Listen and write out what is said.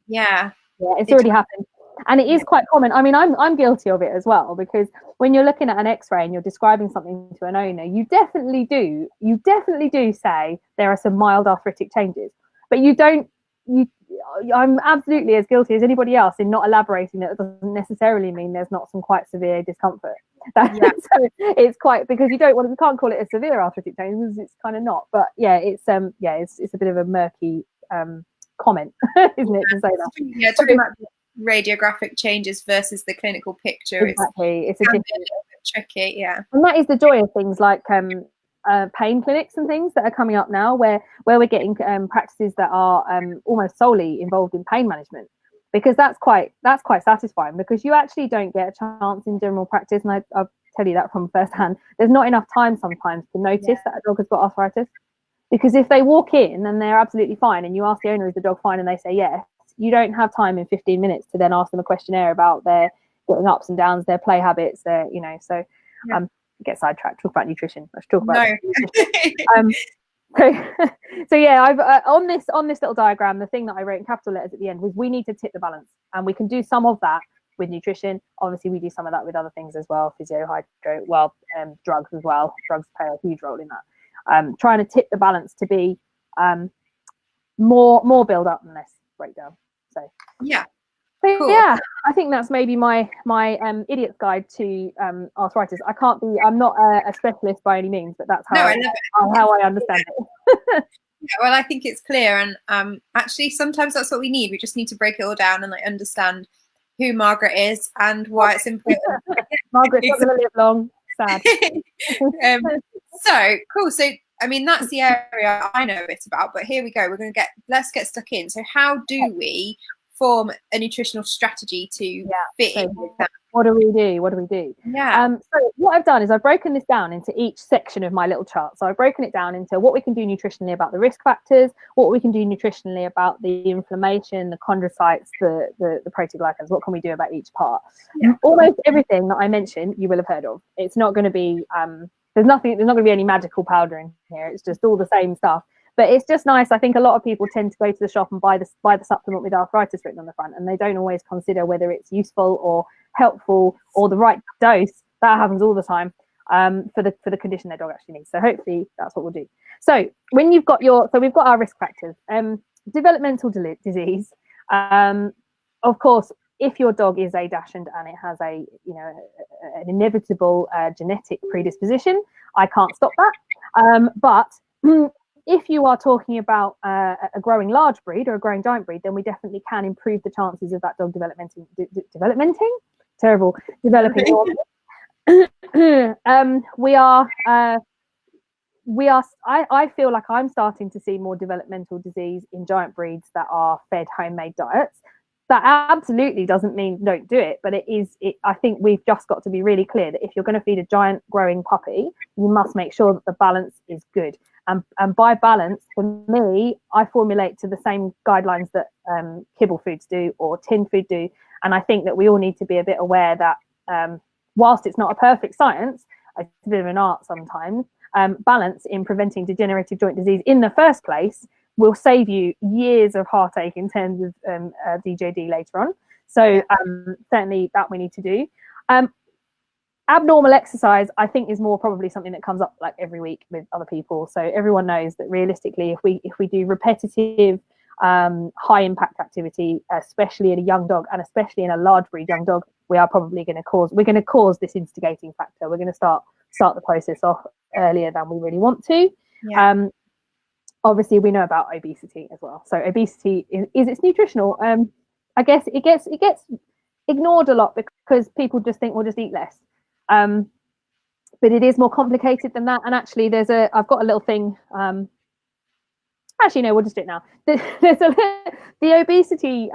Yeah, it's already happened. And it is quite common. I mean, I'm guilty of it as well, because when you're looking at an X-ray and you're describing something to an owner, you definitely do say there are some mild arthritic changes, but I'm absolutely as guilty as anybody else in not elaborating that it doesn't necessarily mean there's not some quite severe discomfort. So it's quite, because you can't call it a severe arthritic change because it's kind of not. But it's a bit of a murky comment, isn't it, to say that? Yeah, talking about radiographic changes versus the clinical picture. Exactly, it's a bit tricky, yeah. And that is the joy of things like pain clinics and things that are coming up now, where we're getting practices that are almost solely involved in pain management, because that's quite satisfying, because you actually don't get a chance in general practice, and I'll tell you that from first hand. There's not enough time sometimes to notice that a dog has got arthritis, because if they walk in and they're absolutely fine and you ask the owner, is the dog fine, and they say yes, you don't have time in 15 minutes to then ask them a questionnaire about their getting ups and downs, their play habits, get sidetracked, talk about nutrition. Let's talk about nutrition. So yeah, I've on this little diagram, the thing that I wrote in capital letters at the end was, we need to tip the balance, and we can do some of that with nutrition. Obviously we do some of that with other things as well, physio, hydro, drugs as well. Drugs play a huge role in that. Trying to tip the balance to be more build up and less breakdown. So cool. Yeah, I think that's maybe my idiot's guide to arthritis. I'm not a specialist by any means, but that's how I understand it. Well, I think it's clear, and actually sometimes that's what we need. We just need to break it all down and understand who Margaret is and why it's important. Margaret's not going to live long. Sad. So cool. So I mean, that's the area I know a bit about, but here we go. Let's get stuck in. So how do we form a nutritional strategy to fit in with that? What do we do? Yeah. So what I've done is I've broken this down into each section of my little chart. So I've broken it down into what we can do nutritionally about the risk factors, what we can do nutritionally about the inflammation, the chondrocytes, the proteoglycans. What can we do about each part? Almost everything that I mentioned you will have heard of. It's not going to be there's not going to be any magical powder in here. It's just all the same stuff. But it's just nice. I think a lot of people tend to go to the shop and buy the supplement with arthritis written on the front, and they don't always consider whether it's useful or helpful or the right dose. That happens all the time for the condition their dog actually needs. So hopefully that's what we'll do. So when you've got we've got our risk factors. Developmental disease. Of course, if your dog is a dachshund and it has an inevitable genetic predisposition, I can't stop that. But if you are talking about a growing large breed or a growing giant breed, then we definitely can improve the chances of that dog developing. I feel like I'm starting to see more developmental disease in giant breeds that are fed homemade diets. That absolutely doesn't mean don't do it, but I think we've just got to be really clear that if you're going to feed a giant growing puppy, you must make sure that the balance is good. And by balance, for me, I formulate to the same guidelines that kibble foods do or tin food do. And I think that we all need to be a bit aware that whilst it's not a perfect science, it's a bit of an art sometimes, balance in preventing degenerative joint disease in the first place will save you years of heartache in terms of DJD later on. So certainly that we need to do. Abnormal exercise, I think, is more probably something that comes up like every week with other people. So everyone knows that realistically, if we do repetitive, high impact activity, especially in a young dog and especially in a large breed young dog, we are probably going to cause this instigating factor. We're going to start the process off earlier than we really want to. Yeah. Obviously, we know about obesity as well. So obesity is it's nutritional. I guess it gets ignored a lot because people just think we'll just eat less. But it is more complicated than that. And actually, I've got a little thing. Actually, no, we'll just do it now. The obesity